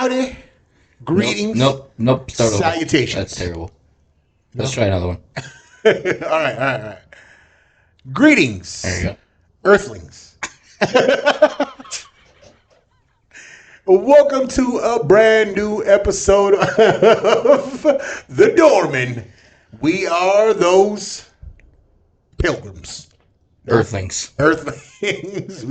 Howdy. Greetings. Nope. Start over. Salutations. That's terrible. No? Let's try another one. all right. Greetings, There you go. Earthlings. Welcome to a brand new episode of The Doormen. We are those pilgrims. Earthlings. Earthlings.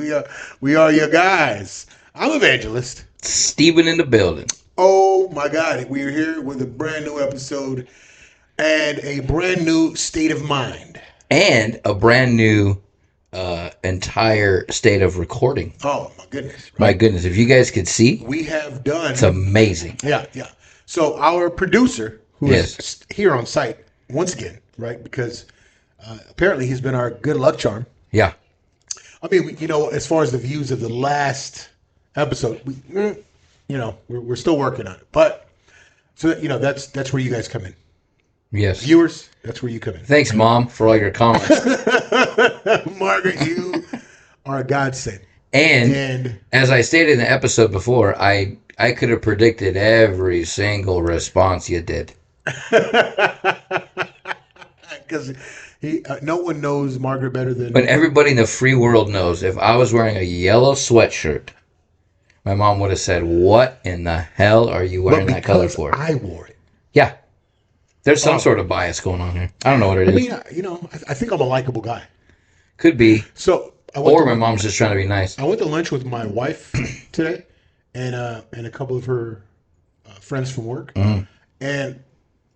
We are your guys. I'm Evangelist. Steven in the building. Oh my God. We are here with a brand new episode and a brand new state of mind. And a brand new entire state of recording. Oh my goodness. Right? My goodness. If you guys could see, We have done. it's amazing. Yeah. So our producer, who is here on site once again, right? Because apparently he's been our good luck charm. Yeah. I mean, as far as the views of the last episode, we're still working on it. But so that's where you guys come in. Yes. Viewers, that's where you come in. Thanks, Mom, for all your comments. Margaret, you are a godsend. And as I stated in the episode before, I could have predicted every single response you did. Because no one knows Margaret better than. But everybody in the free world knows if I was wearing a yellow sweatshirt, my mom would have said, "What in the hell are you wearing that color for?" I wore it. Yeah. There's some sort of bias going on here. I don't know what it is. I mean, I think I'm a likable guy. Could be. So my mom's just trying to be nice. I went to lunch with my wife today, and a couple of her friends from work, and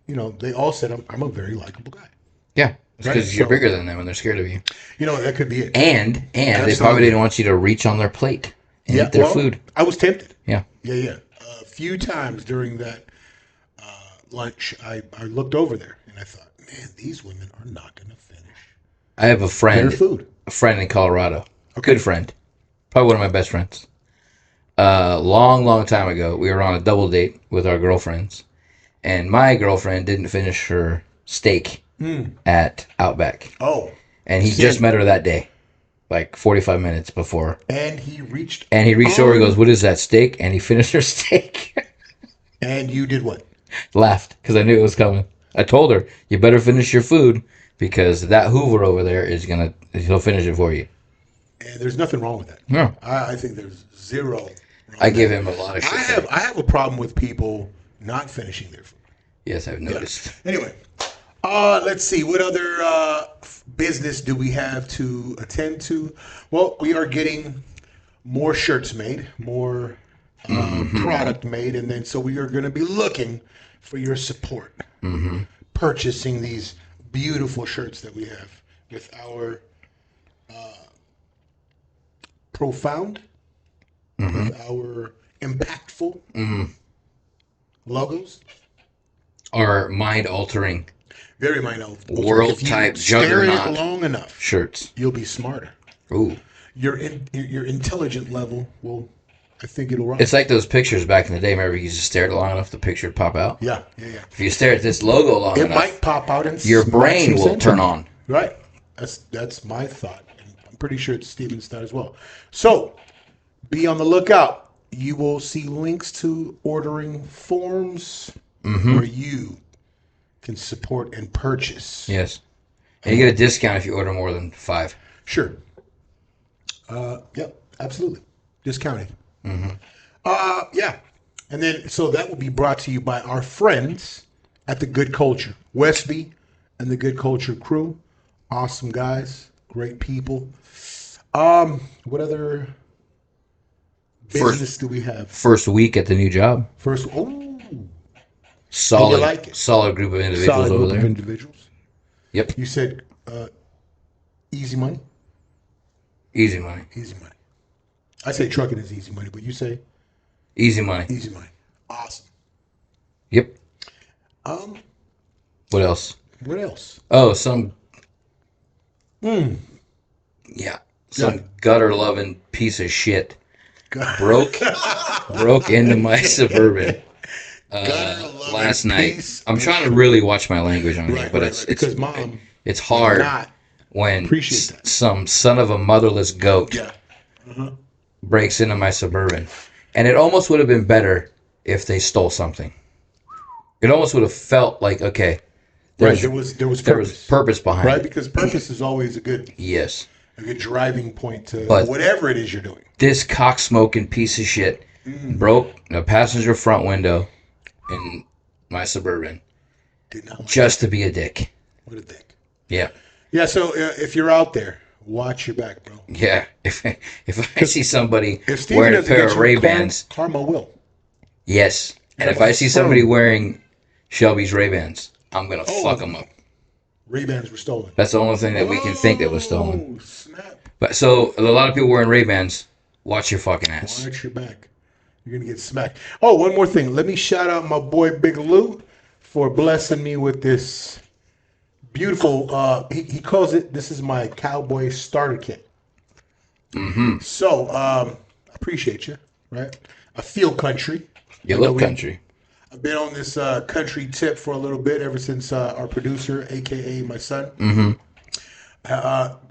they all said I'm a very likable guy. Yeah, because you're bigger than them and they're scared of you. That could be it. And they probably didn't want you to reach on their plate and eat their food. I was tempted. Yeah. A few times during that lunch, I looked over there and I thought, man, these women are not going to finish. I have a friend. Their food. A friend in Colorado. Okay. Good friend. Probably one of my best friends. Long time ago, we were on a double date with our girlfriends. And my girlfriend didn't finish her steak at Outback. Oh. And he just met her that day. Like 45 minutes before. And he reached over and goes, "What is that, steak?" And he finished her steak. And you did what? Laughed because I knew it was coming. I told her, "You better finish your food because that Hoover over there he'll finish it for you." And there's nothing wrong with that. No. I think there's zero wrong I give him a lot of shit. I have a problem with people not finishing their food. Yes, I've noticed. Yeah. Anyway, let's see. What other business do we have to attend to? Well, we are getting more shirts made, more product made, and then so we are going to be looking for your support. Purchasing these beautiful shirts that we have with our profound, with our impactful logos. Our mind-altering, Very mind-altering. world-type juggernaut stare at it long enough, shirts. you'll be smarter. Ooh. Your intelligent level will, I think it'll rise. It's like those pictures back in the day. Remember, you just stared long enough, the picture would pop out? Yeah. If you stare at this logo long It enough, might pop out and your smack brain some will sense turn into you. on. Right. That's my thought. And I'm pretty sure it's Steven's thought as well. So, be on the lookout. You will see links to ordering forms where you can support and purchase. Yes. And you get a discount if you order more than 5. Sure. Yep, absolutely. Discounting. Yeah. And then, so that will be brought to you by our friends at The Good Culture. Westby and The Good Culture crew. Awesome guys. Great people. What other business do we have? First week at the new job. Solid, like it? solid group of individuals Solid over group there. of individuals. Yep. You said easy money? Easy money. Easy money. I say trucking is easy money, but you say? Easy money. Easy money. Awesome. Yep. What else? What else? Oh, some. Yeah. Some gutter-loving piece of shit broke into my Suburban last night. I'm trying to really watch my language on here, but because mom, it's hard when some son of a motherless goat breaks into my Suburban. And it almost would have been better if they stole something. It almost would have felt like, okay, right, there was purpose behind right? it. Because purpose is always a good Yes. driving point to But whatever it is you're doing. this cock-smoking piece of shit broke a passenger front window in my Suburban Did not like just to be a dick. what a dick. Yeah. Yeah, so if you're out there, watch your back, bro. Yeah. If I see somebody If Stevie wearing a doesn't pair get of you, Ray-Bans, karma will. yes. And if I see somebody wearing Shelby's Ray-Bans, I'm going to fuck them up. Ray-Bans were stolen. That's the only thing that we can think that was stolen. Oh, snap. But so a lot of people wearing Ray-Bans, watch your fucking ass. Watch your back. You're going to get smacked. Oh, one more thing. Let me shout out my boy Big Lou for blessing me with this beautiful, he calls it, this is my cowboy starter kit. Mm-hmm. So, I appreciate you, right? I feel country. You look country. I've been on this country tip for a little bit ever since our producer, a.k.a. my son. Mm-hmm.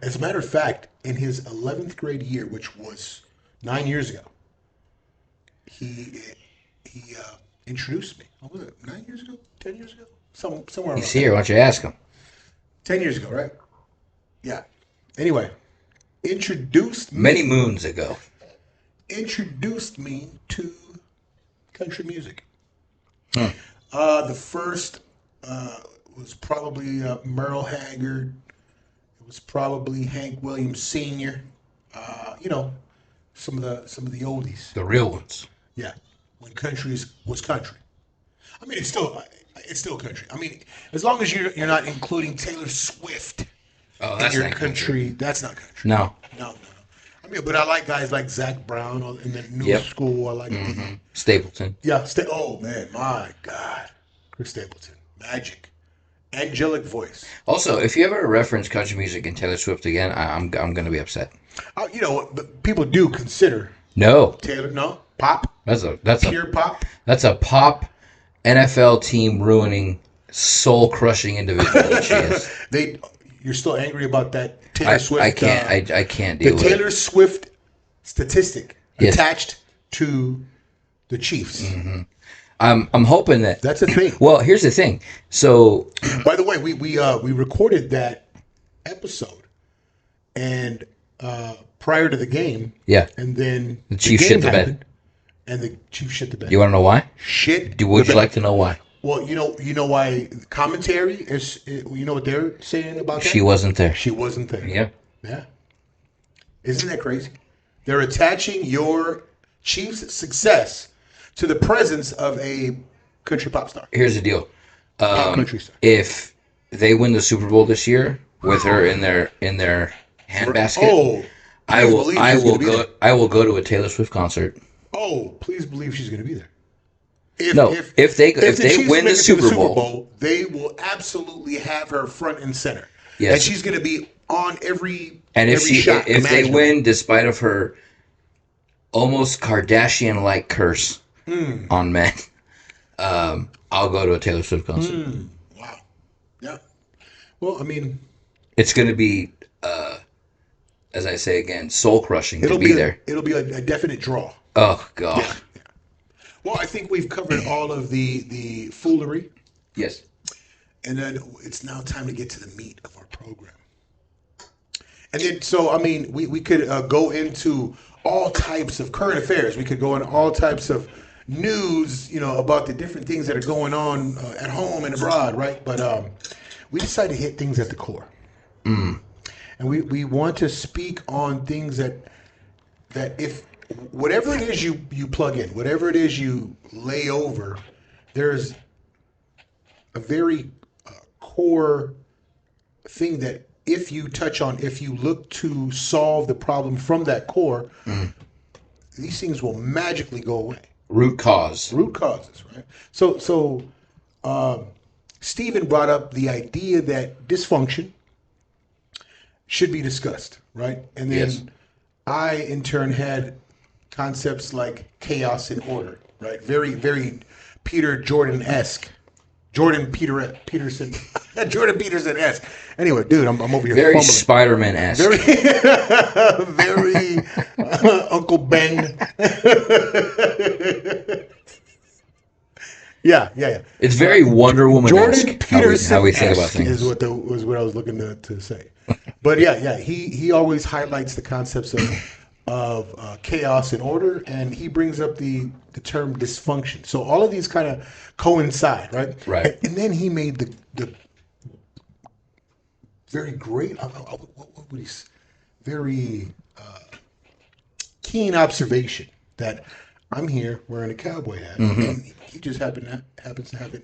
As a matter of fact, in his 11th grade year, which was 9 years ago, he introduced me. What was it, 9 years ago? 10 years ago? Somewhere around He's here. Why don't you ask him? 10 years ago, right? Yeah. Anyway, introduced me. Many moons ago. Introduced me to country music. Hmm. The first was probably Merle Haggard. It was probably Hank Williams Sr. You know, some of the oldies. The real ones. Yeah, when country was country. I mean, it's still country. I mean, as long as you're not including Taylor Swift in your country, that's not country. No. No. I mean, but I like guys like Zach Brown in the new school. I like Stapleton. Yeah. Oh man, my God, Chris Stapleton, magic, angelic voice. Also, if you ever reference country music and Taylor Swift again, I'm gonna be upset. You know, but people do consider Taylor. No, pop. That's pure pop. That's a pop NFL team ruining, soul crushing individual that she is. You're still angry about that Taylor Swift? I can't. I can't deal with the Taylor Swift statistic attached to the Chiefs. Mm-hmm. I'm hoping that's a thing. Well, here's the thing. So, by the way, we recorded that episode, and prior to the game, and then the Chiefs shit the bed, and the Chiefs shit the bed. You want to know why? Would you like to know why? Well, you know why commentary is. You know what they're saying about that? She wasn't there. She wasn't there. Yeah. Isn't that crazy? They're attaching your Chiefs' success to the presence of a country pop star. Here's the deal. Pop country star. If they win the Super Bowl this year with her in their handbasket, I will go to a Taylor Swift concert. Oh, please believe she's going to be there. If they win the Super Bowl, they will absolutely have her front and center. Yes. And she's going to be on every shot. If imaginable. They win, despite of her almost Kardashian-like curse on men, I'll go to a Taylor Swift concert. Wow. Yeah. Well, I mean, it's going to be, as I say again, soul crushing to be there. It'll be a definite draw. Oh God. Yeah. Well, I think we've covered all of the foolery. Yes. And then it's now time to get to the meat of our program. And then, so, I mean, we could go into all types of current affairs. We could go into all types of news, about the different things that are going on at home and abroad, right? But we decided to hit things at the core. And we want to speak on things that if whatever it is you plug in, whatever it is you lay over, there's a very core thing that if you touch on, if you look to solve the problem from that core, these things will magically go away. Root causes, right? So Stephen brought up the idea that dysfunction should be discussed, right? And then I, in turn, had concepts like chaos and order, right? Very, very Peter Jordan-esque. Jordan Peterson-esque. Anyway, dude, I'm over here very fumbling. Spider-Man-esque. Very Uncle Ben. Yeah. It's very Wonder Jordan Woman-esque how we think about Peterson-esque is things. what I was looking to say. But yeah, he always highlights the concepts of chaos and order, and he brings up the term dysfunction. So all of these kind of coincide, right? Right. And then he made the very great, what would he say? Very keen observation that I'm here wearing a cowboy hat, and he just happens to have an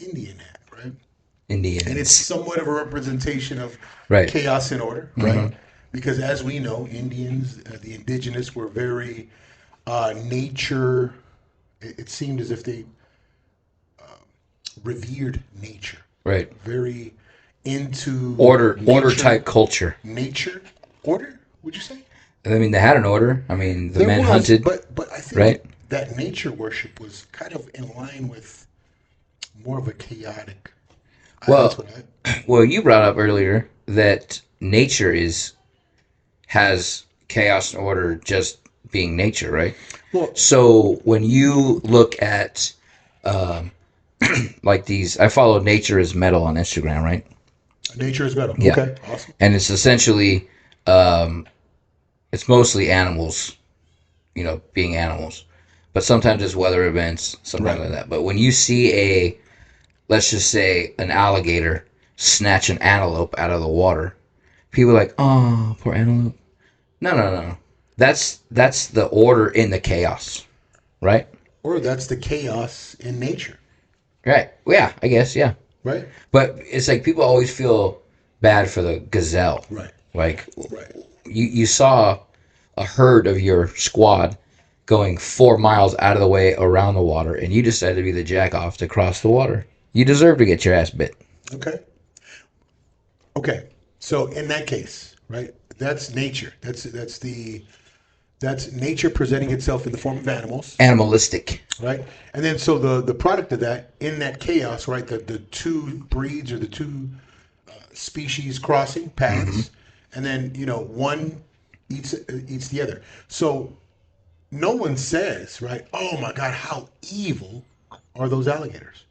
Indian hat, right? And it's Indians. somewhat of a representation of Right. chaos and order, right? Because as we know, Indians, the indigenous, were very nature. It seemed as if they revered nature, Right. very into Order nature. type culture. Nature, order. Would you say? I mean, they had an order. I mean, the There men was, hunted, but I think right? that nature worship was kind of in line with more of a chaotic. That's Well, what I. well, you brought up earlier that nature has chaos and order just being nature, right? Well, So when you look at um, like these, I follow Nature is Metal on Instagram, right? nature is better. Yeah, Okay, awesome. and it's essentially um, it's mostly animals, being animals, but sometimes it's weather events, sometimes Right. like that. But when you see let's just say an alligator snatch an antelope out of the water, people are like, oh, poor antelope. No. That's the order in the chaos, right? Or that's the chaos in nature, Right. Well, yeah, I guess, yeah. right? But it's like people always feel bad for the gazelle. Right. Like Right. you saw a herd of your squad going 4 miles out of the way around the water, and you decided to be the jack off to cross the water. You deserve to get your ass bit. Okay. Okay. So in that case, right? That's nature. That's nature presenting itself in the form of animals, Animalistic. right? And then so the product of that in that chaos, right? The two breeds or the two species crossing paths, and then one eats the other. So no one says, right? Oh my God, how evil are those alligators?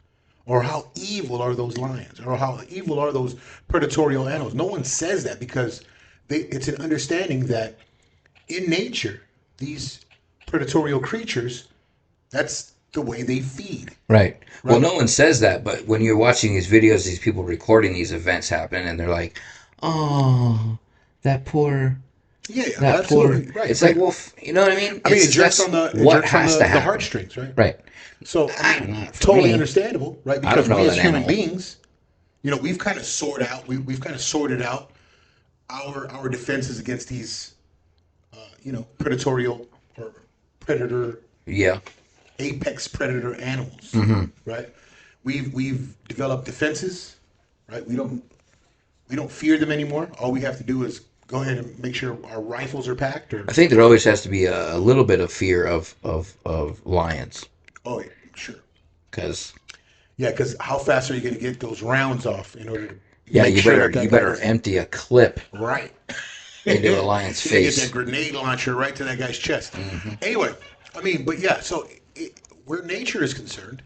Or how evil are those lions? Or how evil are those predatory animals? No one says that because it's an understanding that in nature, these predatory creatures, that's the way they feed. Right. Well, Right? no one says that, but when you're watching these videos, these people recording these events happen, and they're like, "Oh, that poor, Yeah, that poor." absolutely. Right, It's like, right. well, you know what I mean? I mean, It's that's it what jerks on has to the happen. heartstrings, right? Right. So, I I'm mean, not for totally me. understandable, right? I don't Because know we as that human animal. beings, we've kind of we've kind of sorted out our defenses against these, predatory or predator, Yeah. apex predator animals, right? We've developed defenses, right? We don't fear them anymore. All we have to do is go ahead and make sure our rifles are packed. Or I think there always has to be a little bit of fear of lions, oh yeah, sure, because yeah, because how fast are you going to get those rounds off in order to yeah, make you sure better that you guy better doesn't empty a clip right into a lion's you gotta get that face. grenade launcher right to that guy's chest. Anyway, I mean, but yeah, so where nature is concerned,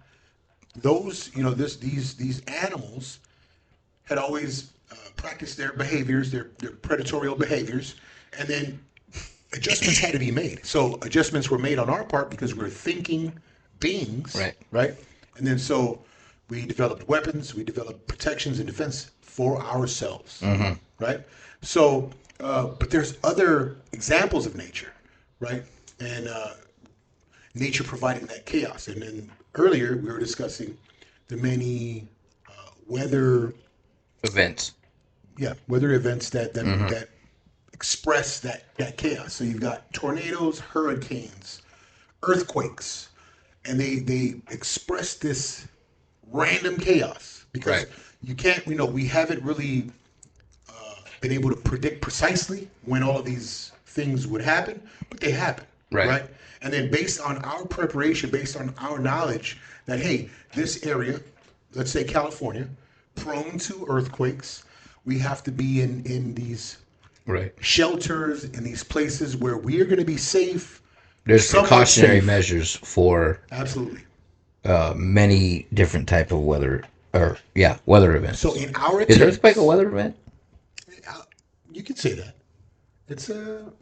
those these animals had always practiced their behaviors, their predatory behaviors, and then adjustments had to be made. So adjustments were made on our part because we're thinking beings, Right. right? And then so we developed weapons, we developed protections and defense for ourselves, right? So, but there's other examples of nature, right? And nature providing that chaos. And then earlier we were discussing the many weather, Events. yeah, weather events that express that chaos. So you've got tornadoes, hurricanes, earthquakes, and they express this random chaos because Right. you can't, we haven't really been able to predict precisely when all of these things would happen, but they happen, Right. right? And then based on our preparation, based on our knowledge that, hey, this area, let's say California, prone to earthquakes, we have to be in these Right. shelters, in these places where we are going to be safe. There's somewhat precautionary safe. measures for Absolutely. many different type of weather, or yeah, weather So events. in our Is earthquake a attempts, weather event? you could say that it's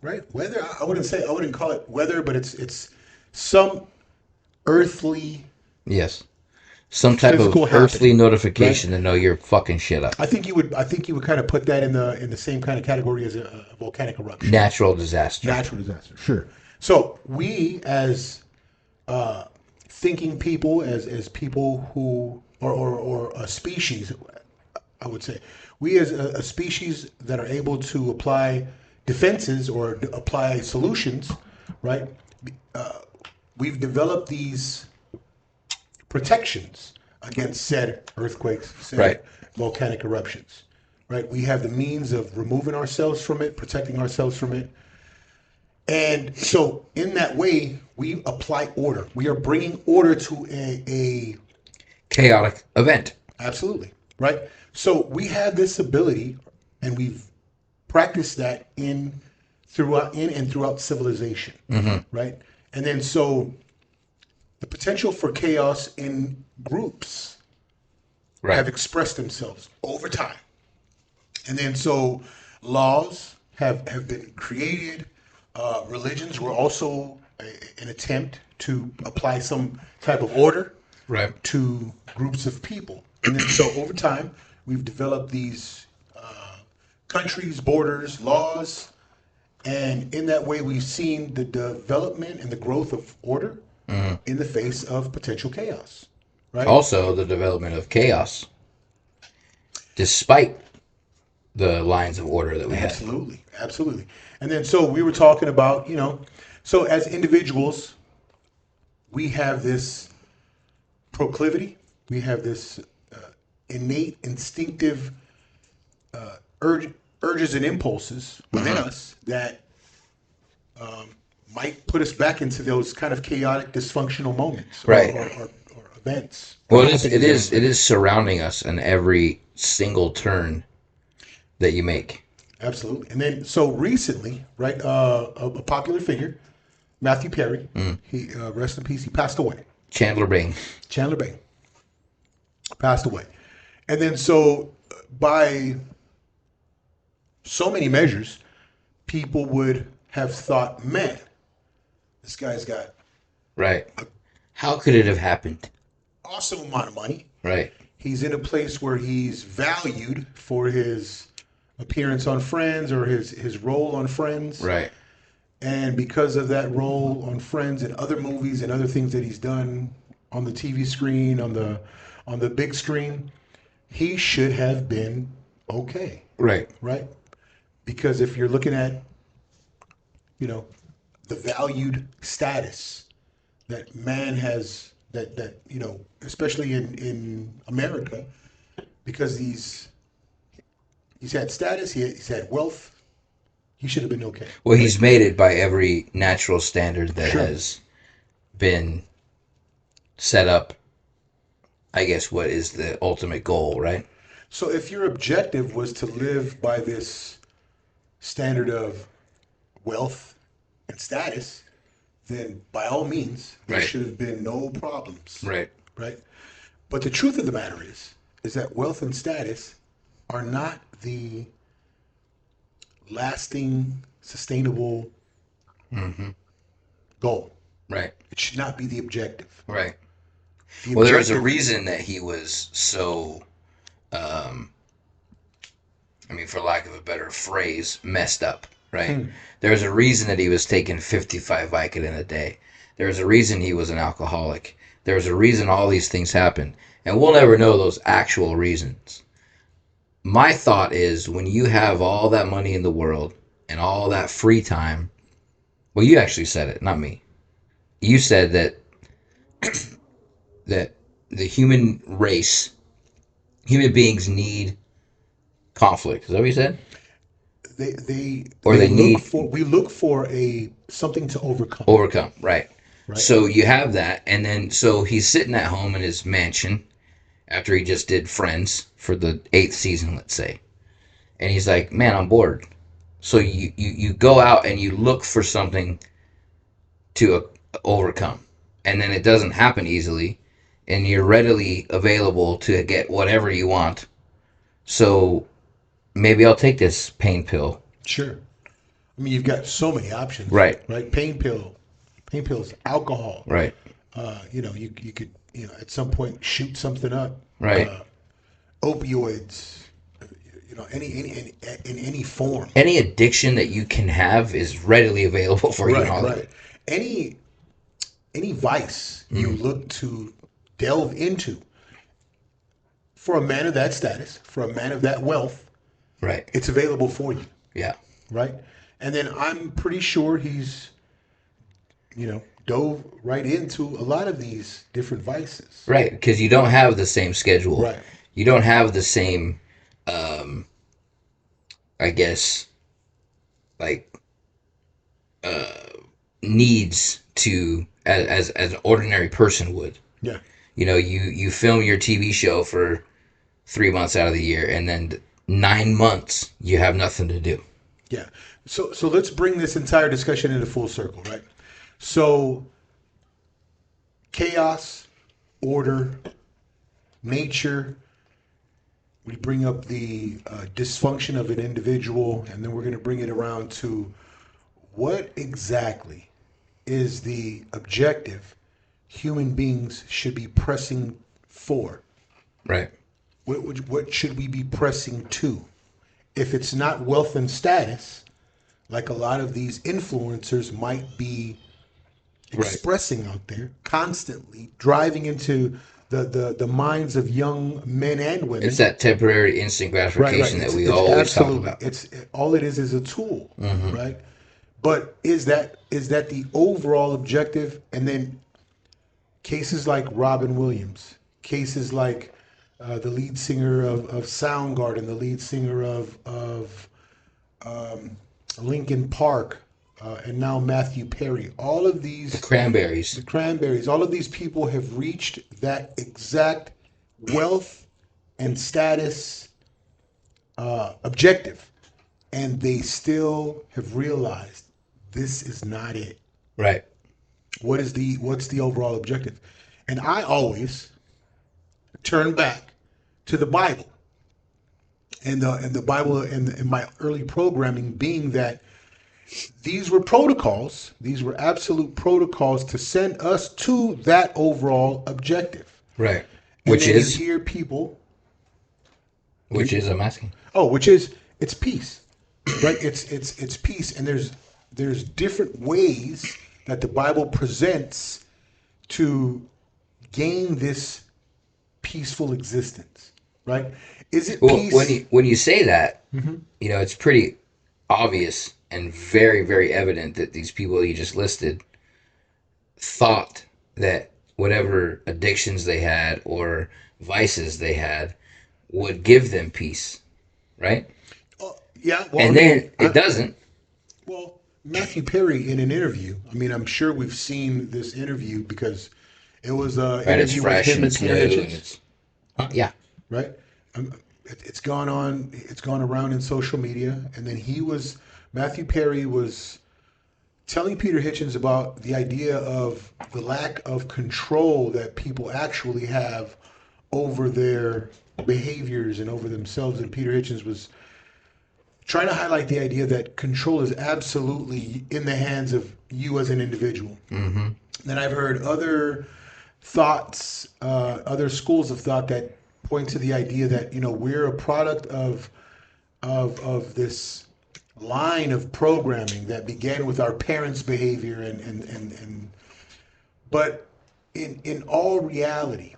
right weather. I wouldn't call it weather, but it's some earthly Yes. Some type of physical earthly happening, right? notification to know you're fucking shit up. I think you would kind of put that in the same kind of category as a volcanic eruption, Natural disaster. natural disaster. Sure. So we as thinking people, as people who or a species, I would say, we as a species that are able to apply defenses or apply solutions, right? We've developed these protections against said earthquakes, Right. said volcanic eruptions. Right? We have the means of removing ourselves from it, protecting ourselves from it. And so, in that way, we apply order. We are bringing order to a Chaotic event. absolutely, right? So, we have this ability, and we've practiced that in and throughout civilization, right? And then, so the potential for chaos in groups Right. have expressed themselves over time. And then so laws have been created. Religions were also an attempt to apply some type of order Right. to groups of people. And then so over time, we've developed these countries, borders, laws, and in that way, we've seen the development and the growth of order in the face of potential chaos, right? Also, the development of chaos, despite the lines of order that we had. Absolutely, absolutely. And then so we were talking about, so as individuals, we have this proclivity, we have this innate, instinctive urge, urges and impulses within us that might put us back into those kind of chaotic, dysfunctional moments Right. or events. Well, it is surrounding us in every single turn that you make. Absolutely. And then, so recently, right, a popular figure, Matthew Perry, he rest in peace. He passed away. Chandler Bing. Chandler Bing passed away, and then so by so many measures, people would have thought, man, this guy's got Right. How could it have happened? awesome amount of money. Right. He's in a place where he's valued for his appearance on Friends or his role on Friends. Right. And because of that role on Friends and other movies and other things that he's done on the TV screen, on the big screen, he should have been okay, Right. right? Because if you're looking at, the valued status that man has, that especially in America, because he's had status, he's had wealth, he should have been okay. Well, he's made it by every natural standard that Sure. has been set up. I guess what is the ultimate goal, right? So if your objective was to live by this standard of wealth and status, then by all means, there Right. should have been no problems, Right. right? But the truth of the matter is that wealth and status are not the lasting, sustainable goal. Right. It should not be the objective. Right. The Well, there was a objective, reason that he was so, I mean, for lack of a better phrase, messed up, right? There's a reason that he was taking 55 Vicodin a day. There's a reason he was an alcoholic. There's a reason all these things happened. And we'll never know those actual reasons. My thought is when you have all that money in the world and all that free time, well, you actually said it, not me. You said that that the human race, human beings need conflict. Is that what you said? They look need for we look for a something to overcome. overcome, right? Right. So you have that, and then so he's sitting at home in his mansion after he just did Friends for the 8th season, let's say, and he's like, "Man, I'm bored." So you go out and you look for something to overcome, and then it doesn't happen easily, and you're readily available to get whatever you want. So maybe I'll take this pain pill. Sure. I mean, you've got so many options, Right. right? Pain pills, alcohol. Right. You could at some point shoot something up. Right. Opioids. In any form. Any addiction that you can have is readily available for you. Right. Any vice you look to delve into, for a man of that status, for a man of that wealth, Right. it's available for you. Yeah. Right. And then I'm pretty sure he's, dove right into a lot of these different vices. Right. Because you don't have the same schedule. Right. You don't have the same, I guess, like, needs to as an ordinary person would. Yeah. You film your TV show for 3 months out of the year, and then 9 months you have nothing to do. Yeah. So let's bring this entire discussion into full circle, right? So chaos, order, nature. We bring up the dysfunction of an individual, and then we're going to bring it around to what exactly is the objective human beings should be pressing for. Right. What should we be pressing to? If it's not wealth and status, like a lot of these influencers might be expressing out there, constantly driving into the minds of young men and women. It's that temporary instant gratification that we always talk about. It's all it is a tool, right? But is that the overall objective? And then cases like Robin Williams, cases like the lead singer of Soundgarden, the lead singer of Linkin Park, and now Matthew Perry. All of these, The Cranberries, all of these people have reached that exact wealth and status objective, and they still have realized this is not it. Right. What's the overall objective? And I always turn back to the Bible, and the Bible and my early programming being that these were protocols, these were absolute protocols to send us to that overall objective. Right. And Which then is you hear people. I'm asking. It's peace, right? It's peace, and there's different ways that the Bible presents to gain this peaceful existence, right? Is it peace? When you say that, it's pretty obvious and very, very evident that these people you just listed thought that whatever addictions they had or vices they had would give them peace, right? Yeah. Well, and then it doesn't. Well, Matthew Perry in an interview. I mean, I'm sure we've seen this interview because it was an interview with him and Peter Hitchens. Yeah. Right. It's gone on. It's gone around in social media, and then Matthew Perry was telling Peter Hitchens about the idea of the lack of control that people actually have over their behaviors and over themselves. And Peter Hitchens was trying to highlight the idea that control is absolutely in the hands of you as an individual. Mm-hmm. Then I've heard other thoughts, other schools of thought that point to the idea that we're a product of this line of programming that began with our parents' behavior and but in all reality,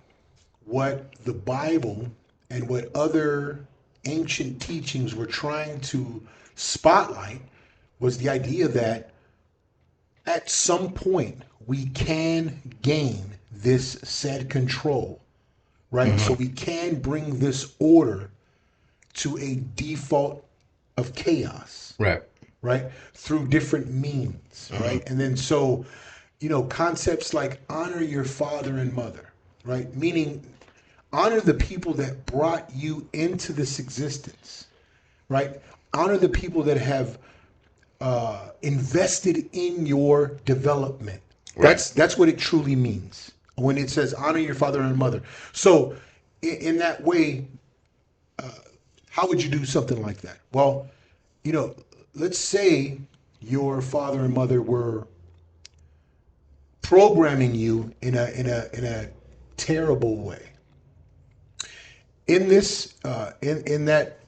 what the Bible and what other ancient teachings were trying to spotlight was the idea that at some point we can gain this said control, right? So we can bring this order to a default of chaos, right? Through different means, right? And then so, concepts like honor your father and mother, right? Meaning honor the people that brought you into this existence, right? Honor the people that have invested in your development. Right. That's what it truly means. when it says honor your father and mother. So, in that way, how would you do something like that? Well, you know, let's say your father and mother were programming you in a terrible way. In this in that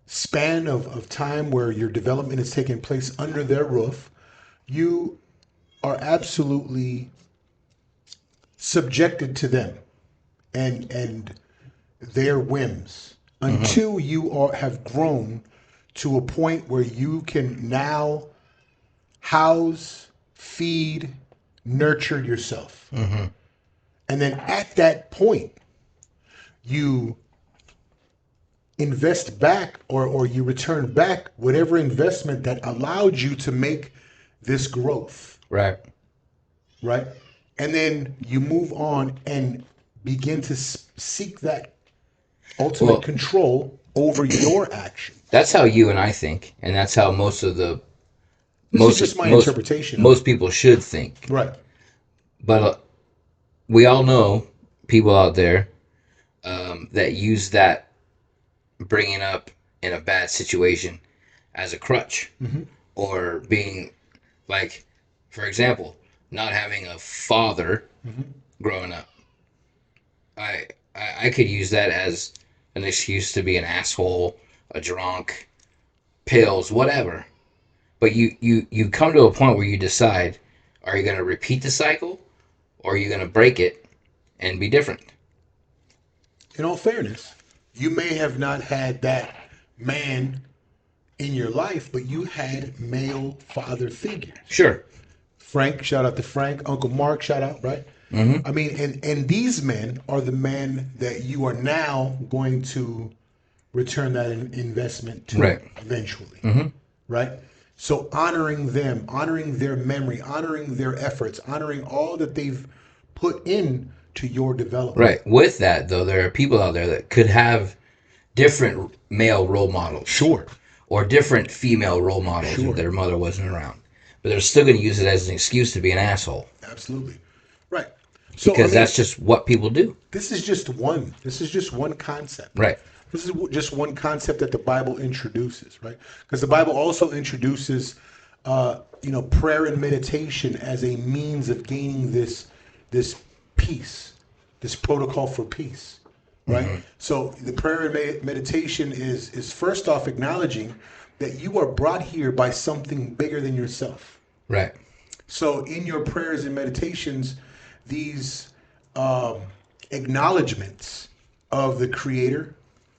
span of time where your development is taking place under their roof, you are absolutely subjected to them and their whims until you have grown to a point where you can now house, feed, nurture yourself. And then at that point, you invest back or you return back whatever investment that allowed you to make this growth. Right. Right. And then you move on and begin to seek that ultimate control over your action. That's how you and I think, and that's how most of the This is just my interpretation. Most people should think. Right. But we all know people out there that use that bringing up in a bad situation as a crutch, or being like, for example, not having a father growing up. I could use that as an excuse to be an asshole, a drunk, pills, whatever. But you come to a point where you decide, are you going to repeat the cycle or are you going to break it and be different? In all fairness, you may have not had that man in your life, but you had male father figures. Sure. Frank, shout out to Frank. Uncle Mark, shout out, right? I mean, and these men are the men that you are now going to return that investment to eventually, right? So honoring them, honoring their memory, honoring their efforts, honoring all that they've put in to your development. Right. With that, though, there are people out there that could have different male role models. Sure. Or different female role models if their mother wasn't around. But they're still going to use it as an excuse to be an asshole. Absolutely. Right. So, because that's just what people do. This is just one concept. Right. This is just one concept that the Bible introduces, right? Because the Bible also introduces, prayer and meditation as a means of gaining this peace, this protocol for peace, right? So the prayer and meditation is first off acknowledging that you are brought here by something bigger than yourself. Right. So in your prayers and meditations, these acknowledgments of the Creator,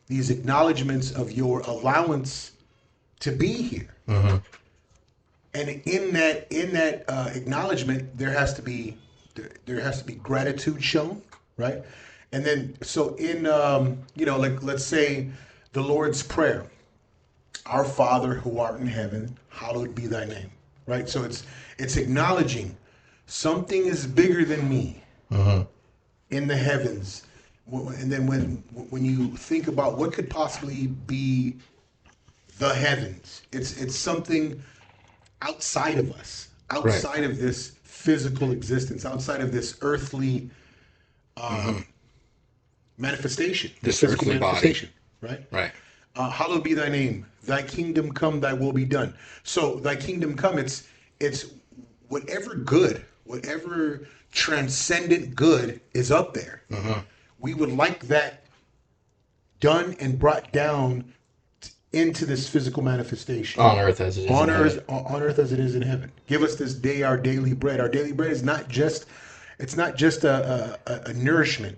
these acknowledgments of your allowance to be here, and in that acknowledgement, there has to be gratitude shown, right? And then so in like let's say the Lord's Prayer, Our Father who art in heaven, hallowed be thy name, right? So it's acknowledging something is bigger than me in the heavens. And then when you think about what could possibly be the heavens, it's something outside of us, outside of this physical existence, outside of this earthly manifestation, this physical manifestation, body. Right. Hallowed be thy name, thy kingdom come, thy will be done. So thy kingdom come, it's whatever good, whatever transcendent good is up there. We would like that done and brought down into this physical manifestation. On earth as it is on earth as it is in heaven. Give us this day our daily bread. Our daily bread is not just a nourishment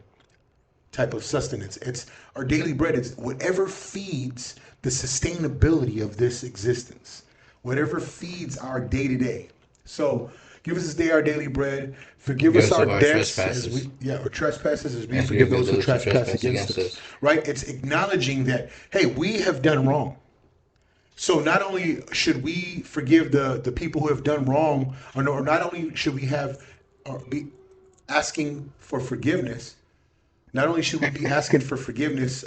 type of sustenance. It's our daily bread. It's whatever feeds the sustainability of this existence. Whatever feeds our day to day. So give us this day our daily bread. Forgive us our debts our trespasses as we forgive those who trespass against us. Right? It's acknowledging that, hey, we have done wrong. So not only should we forgive the people who have done wrong, or not only should we be asking for forgiveness, not only should we be asking for forgiveness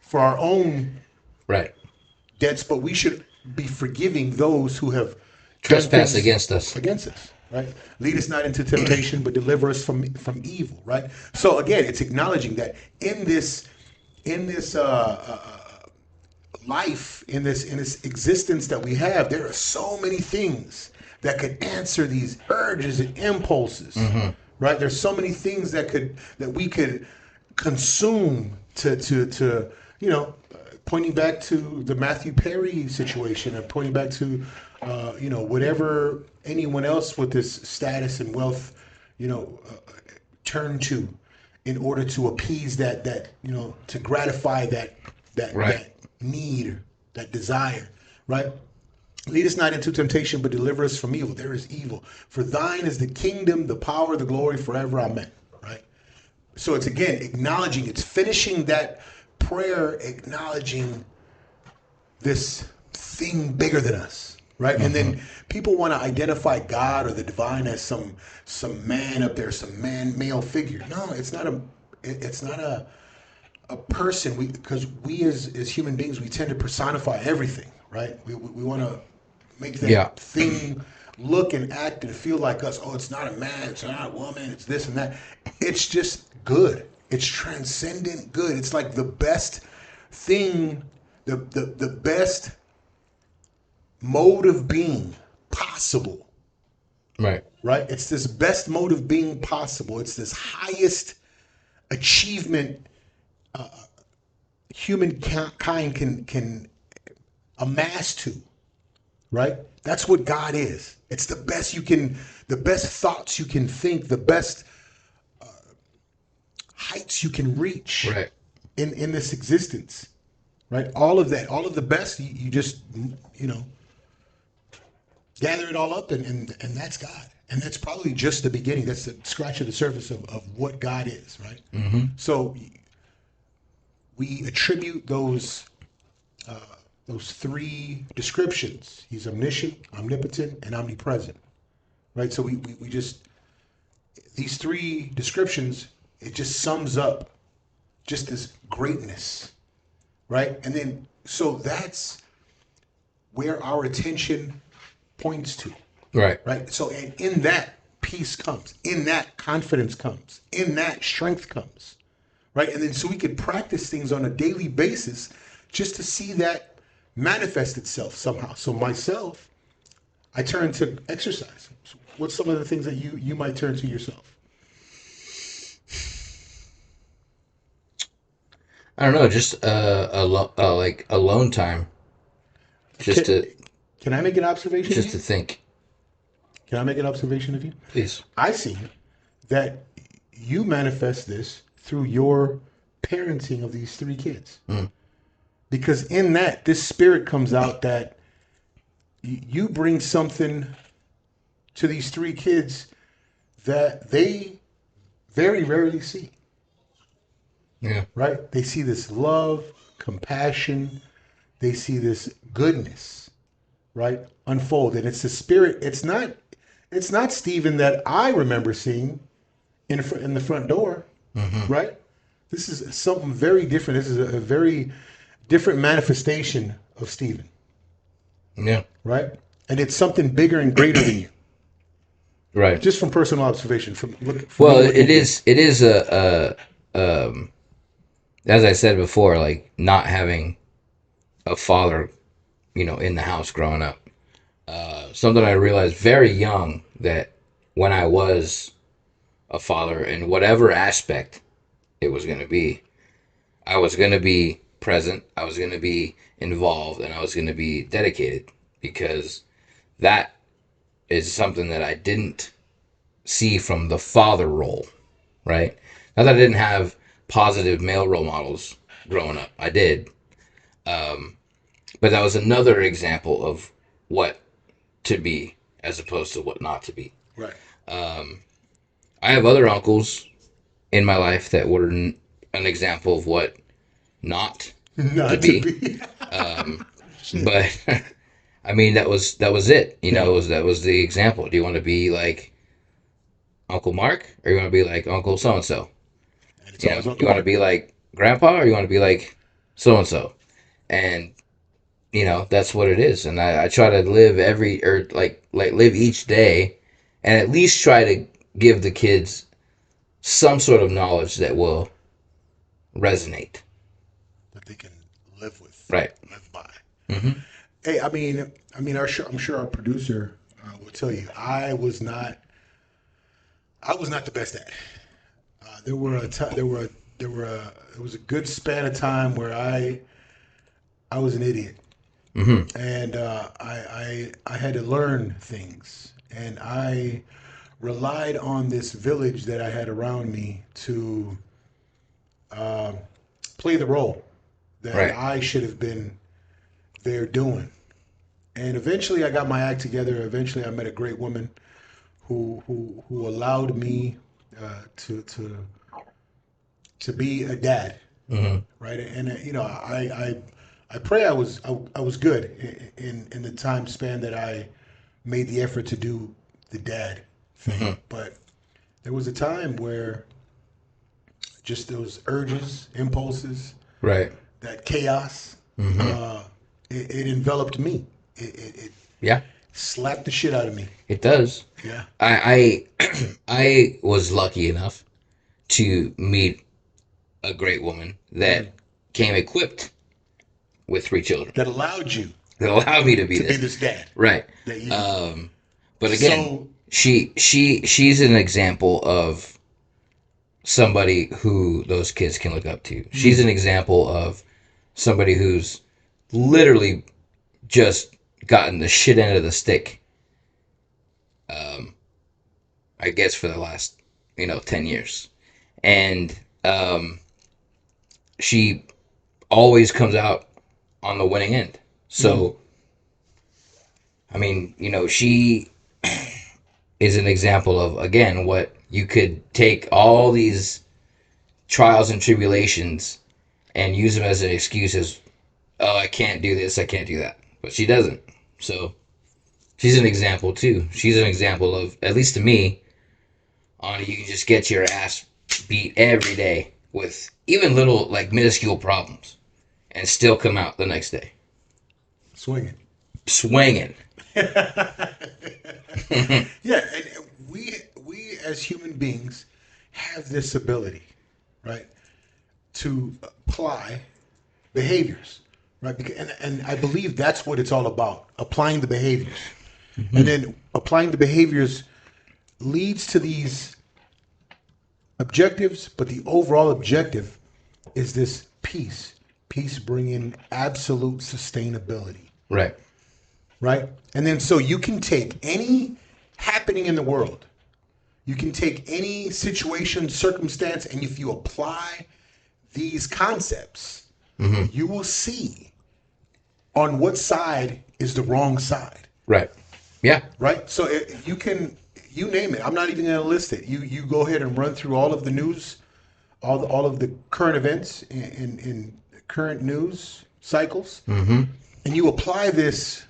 for our own debts, but we should be forgiving those who have trespassed against us. right? Lead us not into temptation, but deliver us from evil, right? So again, it's acknowledging that in this life, in this existence that we have, there are so many things that could answer these urges and impulses, right? There's so many things that we could consume to pointing back to the Matthew Perry situation, and pointing back to whatever anyone else with this status and wealth, turn to in order to appease that to gratify Right. that need, that desire, right? Lead us not into temptation, but deliver us from evil. There is evil. For thine is the kingdom, the power, the glory forever. Amen. Right? So it's again acknowledging, it's finishing that prayer, acknowledging this thing bigger than us. Right? And then people want to identify God or the divine as some man up there, some male figure. No, it's not a person. Because we as human beings, we tend to personify everything, right? We want to make Yeah. that thing look and act and feel like us. Oh, it's not a man, it's not a woman, it's this and that. It's just good. It's transcendent good. It's like the best thing, the best mode of being possible, Right. right? It's this best mode of being possible. It's this highest achievement humankind can amass to, right? That's what God is. It's the best thoughts you can think, the best heights you can reach Right. in this existence, right? All of that, all of the best, you just, gather it all up, and that's God. And that's probably just the beginning. That's the scratch of the surface of what God is, right? So we attribute those three descriptions. He's omniscient, omnipotent, and omnipresent, right? So we just, these three descriptions, it just sums up just this greatness, right? And then, so that's where our attention points to, Right. right? So, and in that, peace comes, in that, confidence comes, in that, strength comes, right? And then so we could practice things on a daily basis just to see that manifest itself somehow. So myself, I turn to exercise. So what's some of the things that you might turn to yourself? I don't know, just like alone time, just Can, to can I make an observation of just to you? think. Can I make an observation of you? Please. I see that you manifest this through your parenting of these three kids. Because in that, this spirit comes out that you bring something to these three kids that they very rarely see, Yeah. right? They see this love, compassion, they see this goodness, right? Unfold. And it's the spirit, it's not Stephen that I remember seeing in the front door, right? This is something very different. This is a very different manifestation of Stephen, Yeah. right? And it's something bigger and greater than you, Right. just from personal observation. From Well, me looking it at you. is. It is as I said before, like not having a father, in the house growing up. Something I realized very young, that when I was a father in whatever aspect it was going to be, I was going to be present, I was going to be involved, and I was going to be dedicated, because that is something that I didn't see from the father role, right? Not that I didn't have positive male role models growing up. I did. But that was another example of what to be as opposed to what not to be. Right. I have other uncles in my life that were an example of what not to Not to be. be. But I mean, that was it. Yeah. That was the example. Do you want to be like Uncle Mark, or you want to be like Uncle so and so? And it's always You Uncle want to Mark. be like Grandpa, or you want to be like so and so? And that's what it is. And I try to live every, or like live each day and at least try to give the kids some sort of knowledge that will resonate. that they can live with, Right. live by. Mm-hmm. Hey, I'm sure our producer will tell you, I was not the best at it. There were a time, there were a, it was a good span of time where I was an idiot, Mm-hmm. and I had to learn things, and I relied on this village that I had around me to uh, play the role that Right. I should have been there doing. And eventually, I got my act together. Eventually, I met a great woman who allowed me to be a dad, Mm-hmm. right? And I pray I was good in the time span that I made the effort to do the dad thing. Mm-hmm. But there was a time where just those urges, impulses, Right. that chaos, Mm-hmm. uh, it enveloped me. It Yeah. slapped the shit out of me. It does. Yeah. I was lucky enough to meet a great woman Mm. that came equipped with 3 children That allowed you that allowed me to be to be this. this dad. Right. That you. But again, So she's an example of somebody who those kids can look up to. She's an example of somebody who's literally just gotten the shit end of the stick. Um, I guess for the last 10 years, and she always comes out on the winning end. So I mean, she is an example of again what you could take all these trials and tribulations and use them as an excuse as, oh, I can't do this, I can't do that. But she doesn't. So she's an example too. She's an example of, at least to me, on you can just get your ass beat every day with even little like minuscule problems and still come out the next day swinging. swinging. Yeah, and we as human beings have this ability, right, to apply behaviors, right? And I believe that's what it's all about, applying the behaviors. And then applying the behaviors leads to these objectives, but the overall objective is this peace. Peace bringing absolute sustainability, Right. right? And then so you can take any happening in the world, you can take any situation, circumstance, and if you apply these concepts, you will see on what side is the wrong side, Right. Yeah. right? So you can, you name it. I'm not even going to list it. You go ahead and run through all of the news, all of the current events in current news cycles, Mm-hmm. and you apply these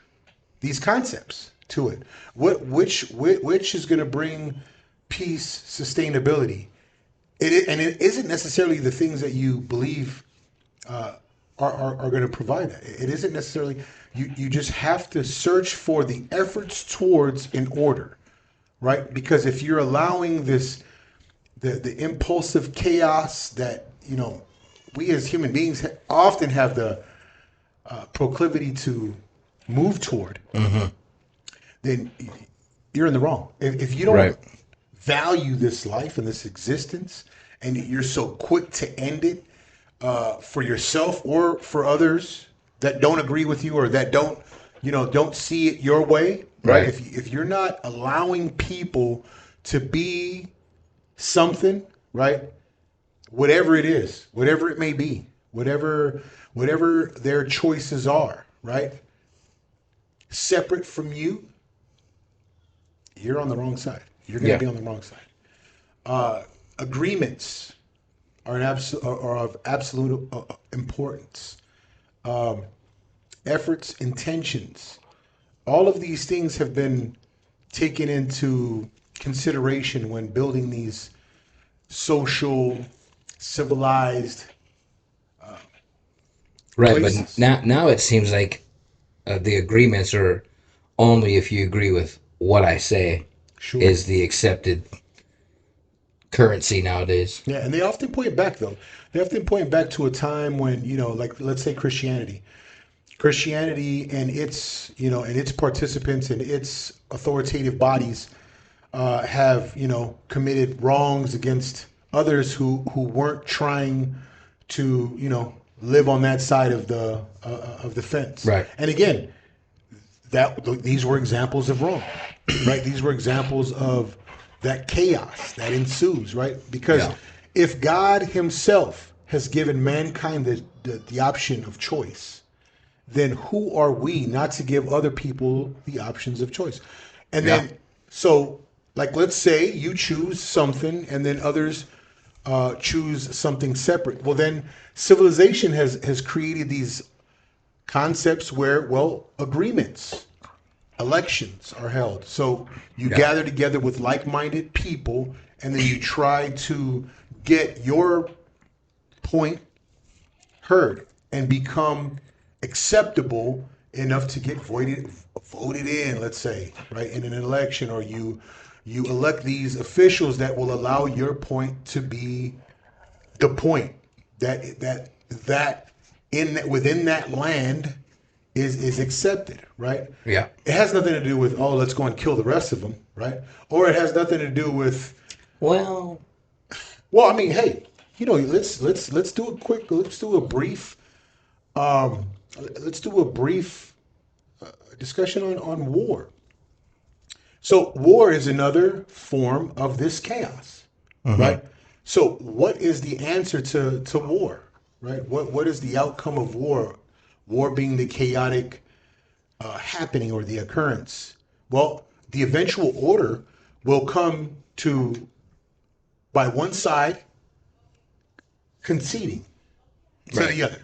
concepts to it. Which is going to bring peace, sustainability? And it isn't necessarily the things that you believe are going to provide that. It isn't necessarily. You just have to search for the efforts towards an order, right? Because if you're allowing the impulsive chaos that we as human beings often have the proclivity to move toward, then you're in the wrong. If you don't Right. value this life and this existence, and you're so quick to end it for yourself or for others that don't agree with you or that don't see it your way, right? Right. If you're not allowing people to be something, right? Whatever it is, whatever it may be, whatever their choices are, right? Separate from you, you're on the wrong side. You're going to Yeah. be on the wrong side. Agreements are of absolute importance. Efforts, intentions, all of these things have been taken into consideration when building these social, civilized Right. But places. now it seems like the agreements are only if you agree with what I say. is the accepted currency nowadays. Yeah, and they often point back though. They often point back to a time when, like let's say Christianity and its, and its participants and its authoritative bodies have, committed wrongs against others who weren't trying to, live on that side of the fence. Right. And again, these were examples of wrong, right? These were examples of that chaos that ensues, right? Because if God Himself has given mankind the option of choice, then who are we not to give other people the options of choice? And then, so, like, let's say you choose something and then others choose something separate. Well, then civilization has created these concepts where, agreements, elections are held. So you gather together with like-minded people and then you try to get your point heard and become acceptable enough to get voted in, let's say, right, in an election, or you elect these officials that will allow your point to be the point that within that land is accepted, right? Yeah. It has nothing to do with, let's go and kill the rest of them, right? Or it has nothing to do with, well, I mean, hey, let's do a quick, let's do a brief discussion on war. So war is another form of this chaos, right? So what is the answer to war, right? What is the outcome of war? War being the chaotic happening or the occurrence. Well, the eventual order will come to by one side conceding to the other,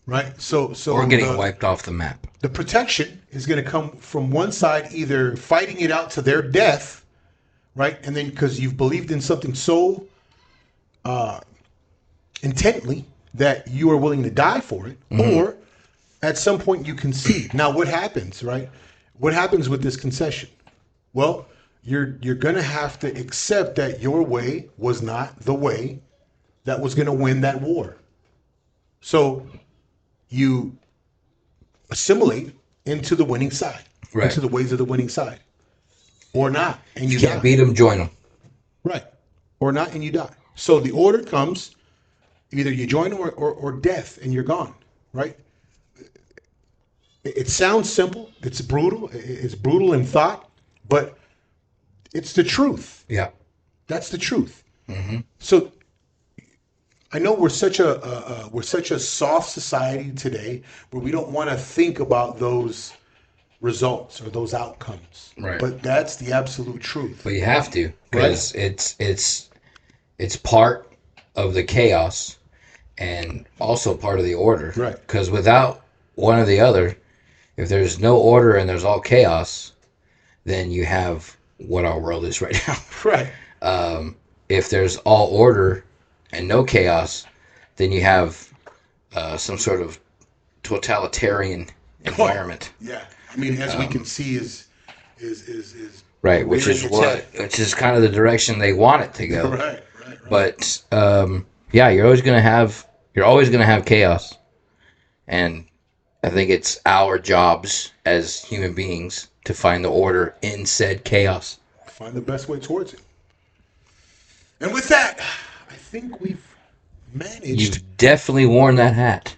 right? So or getting wiped off the map. The protection is going to come from one side, either fighting it out to their death, right? And then because you've believed in something so intently that you are willing to die for it, or at some point you concede. Now, what happens, right? What happens with this concession? Well, you're going to have to accept that your way was not the way that was going to win that war. So you assimilate into the winning side, into the ways of the winning side, or not, and you can't die. Beat them, join them. Right, or not, and you die. So the order comes: either you join or death, and you're gone. Right. It sounds simple. It's brutal. It's brutal in thought, but it's the truth. Yeah, that's the truth. So I know we're such a soft society today where we don't want to think about those results or those outcomes. Right. But that's the absolute truth. But you have to, because it's part of the chaos and also part of the order. Right. Because without one or the other, if there's no order and there's all chaos, then you have what our world is right now. Right. If there's all order and no chaos, then you have some sort of totalitarian environment. Yeah, I mean, as we can see, is right, which is kind of the direction they want it to go. Right. But you're always gonna have chaos, and I think it's our jobs as human beings to find the order in said chaos. Find the best way towards it. And with that, I think we've managed. You've definitely worn that hat.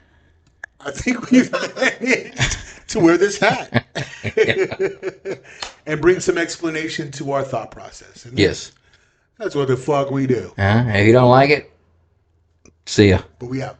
I think we've managed to wear this hat and bring some explanation to our thought process. And that's what the fuck we do. If you don't like it, see ya. But we out.